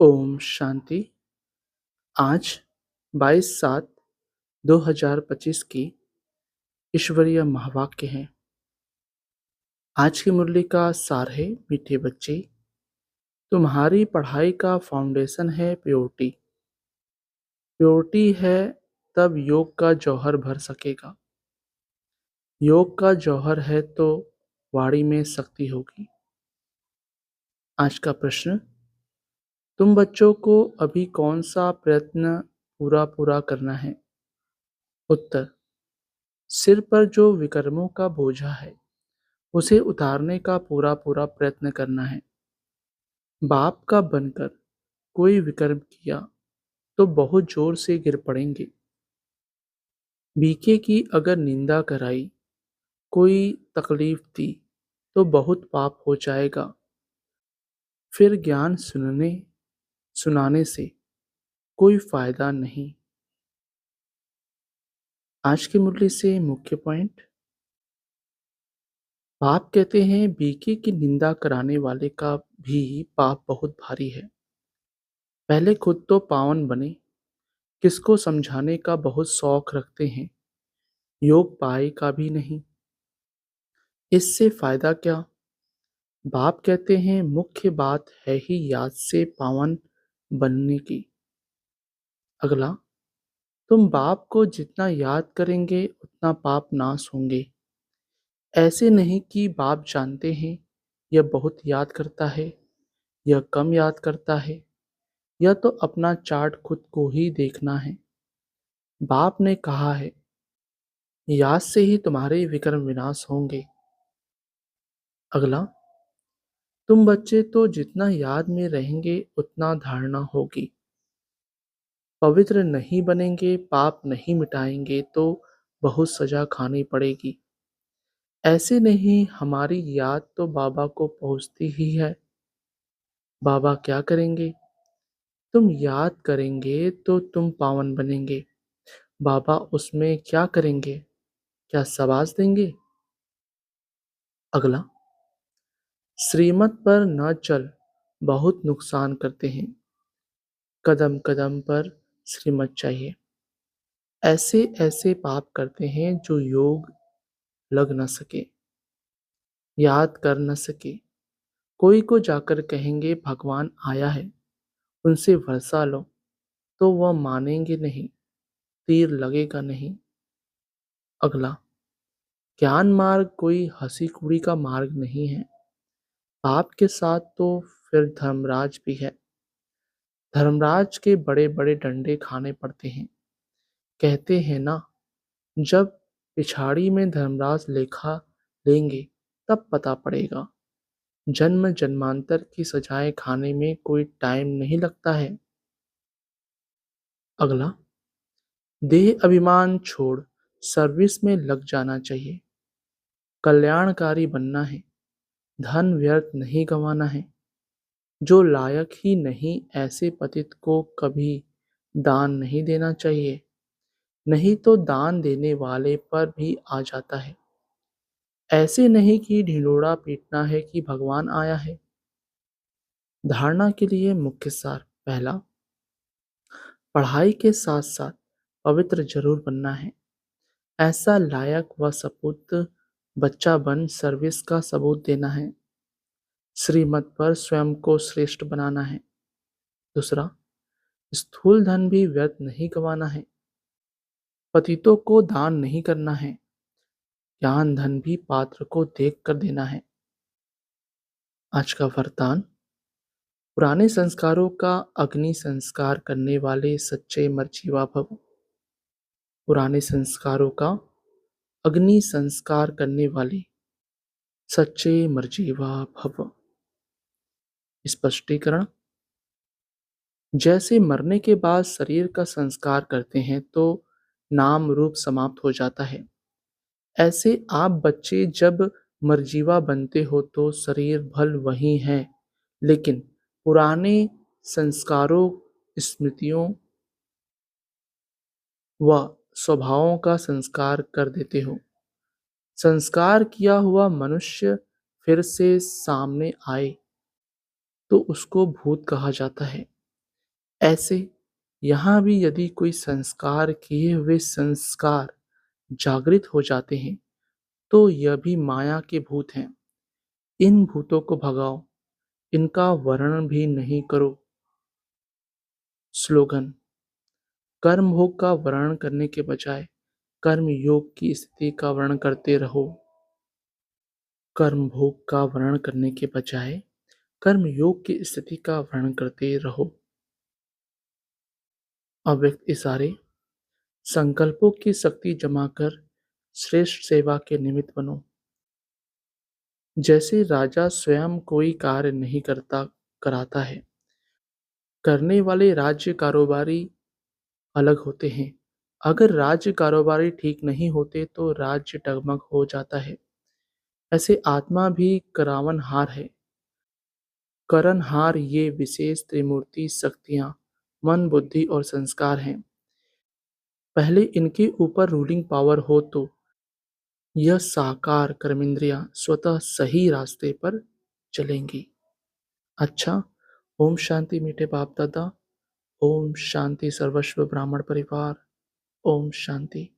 ओम शांति। आज 22/7/2025 की ईश्वरीय महावाक्य है। आज की मुरली का सार है, मीठे बच्चे, तुम्हारी पढ़ाई का फाउंडेशन है प्योरिटी। प्योरिटी है तब योग का जौहर भर सकेगा। योग का जौहर है तो वाणी में शक्ति होगी। आज का प्रश्न, तुम बच्चों को अभी कौन सा प्रयत्न पूरा पूरा करना है? उत्तर, सिर पर जो विकर्मों का बोझा है उसे उतारने का पूरा पूरा प्रयत्न करना है। बाप का बनकर कोई विकर्म किया तो बहुत जोर से गिर पड़ेंगे। बीके की अगर निंदा कराई, कोई तकलीफ दी तो बहुत पाप हो जाएगा। फिर ज्ञान सुनाने से कोई फायदा नहीं। आज की मुरली से मुख्य पॉइंट, बाप कहते हैं बीके की निंदा कराने वाले का भी पाप बहुत भारी है। पहले खुद तो पावन बने, किसको समझाने का बहुत शौक रखते हैं, योग पाए का भी नहीं। इससे फायदा क्या? बाप कहते हैं मुख्य बात है ही याद से पावन बनने की। अगला, तुम बाप को जितना याद करेंगे उतना पाप नाश होंगे। ऐसे नहीं कि बाप जानते हैं यह बहुत याद करता है, यह कम याद करता है, यह तो अपना चार्ट खुद को ही देखना है। बाप ने कहा है याद से ही तुम्हारे विक्रम विनाश होंगे। अगला, तुम बच्चे तो जितना याद में रहेंगे उतना धारणा होगी। पवित्र नहीं बनेंगे, पाप नहीं मिटाएंगे तो बहुत सजा खानी पड़ेगी। ऐसे नहीं, हमारी याद तो बाबा को पहुंचती ही है। बाबा क्या करेंगे? तुम याद करेंगे तो तुम पावन बनेंगे। बाबा उसमें क्या करेंगे? क्या शाबाश देंगे? अगला, श्रीमत पर न चल बहुत नुकसान करते हैं। कदम कदम पर श्रीमत चाहिए। ऐसे ऐसे पाप करते हैं जो योग लग न सके, याद कर न सके। कोई को जाकर कहेंगे भगवान आया है, उनसे वर्षा लो, तो वह मानेंगे नहीं, तीर लगेगा नहीं। अगला, ज्ञान मार्ग कोई हंसी कुड़ी का मार्ग नहीं है। पाप के साथ तो फिर धर्मराज भी है। धर्मराज के बड़े बड़े डंडे खाने पड़ते हैं। कहते हैं ना, जब पिछाड़ी में धर्मराज लेखा लेंगे तब पता पड़ेगा। जन्म जन्मांतर की सजाएं खाने में कोई टाइम नहीं लगता है। अगला, देह अभिमान छोड़ सर्विस में लग जाना चाहिए। कल्याणकारी बनना है, धन व्यर्थ नहीं गंवाना है। जो लायक ही नहीं ऐसे पतित को कभी दान नहीं देना चाहिए, नहीं तो दान देने वाले पर भी आ जाता है। ऐसे नहीं कि ढिंढोरा पीटना है कि भगवान आया है। धारणा के लिए मुख्य सार, पहला, पढ़ाई के साथ साथ पवित्र जरूर बनना है। ऐसा लायक व सपूत बच्चा बन सर्विस का सबूत देना है। श्रीमत पर स्वयं को श्रेष्ठ बनाना है। दूसरा, स्थूल धन भी व्यर्थ नहीं गंवाना है। पतितों को दान नहीं करना है। ज्ञान धन भी पात्र को देख कर देना है। आज का वरदान, पुराने संस्कारों का अग्नि संस्कार करने वाले सच्चे मर्जीवा भव। पुराने संस्कारों का अग्नि संस्कार करने वाले सच्चे मर्जीवा भव। स्पष्टीकरण, जैसे मरने के बाद शरीर का संस्कार करते हैं तो नाम रूप समाप्त हो जाता है, ऐसे आप बच्चे जब मर्जीवा बनते हो तो शरीर भल वही है, लेकिन पुराने संस्कारों, स्मृतियों व स्वभावों का संस्कार कर देते हो। संस्कार किया हुआ मनुष्य फिर से सामने आए तो उसको भूत कहा जाता है। ऐसे यहाँ भी यदि कोई संस्कार किए हुए संस्कार जागृत हो जाते हैं, तो यह भी माया के भूत हैं। इन भूतों को भगाओ, इनका वर्णन भी नहीं करो। स्लोगन: कर्म भोग का वर्णन करने के बजाय कर्म योग की स्थिति का वर्णन करते रहो। कर्म भोग का वर्णन करने के बजाय कर्म योग की स्थिति का वर्णन करते रहो। अव्यक्त इशारे: संकल्पों की शक्ति जमा कर श्रेष्ठ सेवा के निमित्त बनो। जैसे राजा स्वयं कोई कार्य नहीं कराता है, करने वाले राज्य कारोबारी अलग होते हैं। अगर राज्य कारोबारी ठीक नहीं होते तो राज्य डगमग हो जाता है। ऐसे आत्मा भी करावनहार है। करणहार ये विशेष त्रिमूर्ति शक्तियाँ मन, बुद्धि और संस्कार हैं। पहले इनके ऊपर रूलिंग पावर हो तो यह साकार कर्मेंद्रियाँ स्वतः सही रास्ते पर चलेंगी। अच्छा, ओम शांति मीठे बाप दादा। ओम शांति सर्वस्व ब्राह्मण परिवार। ओम शांति।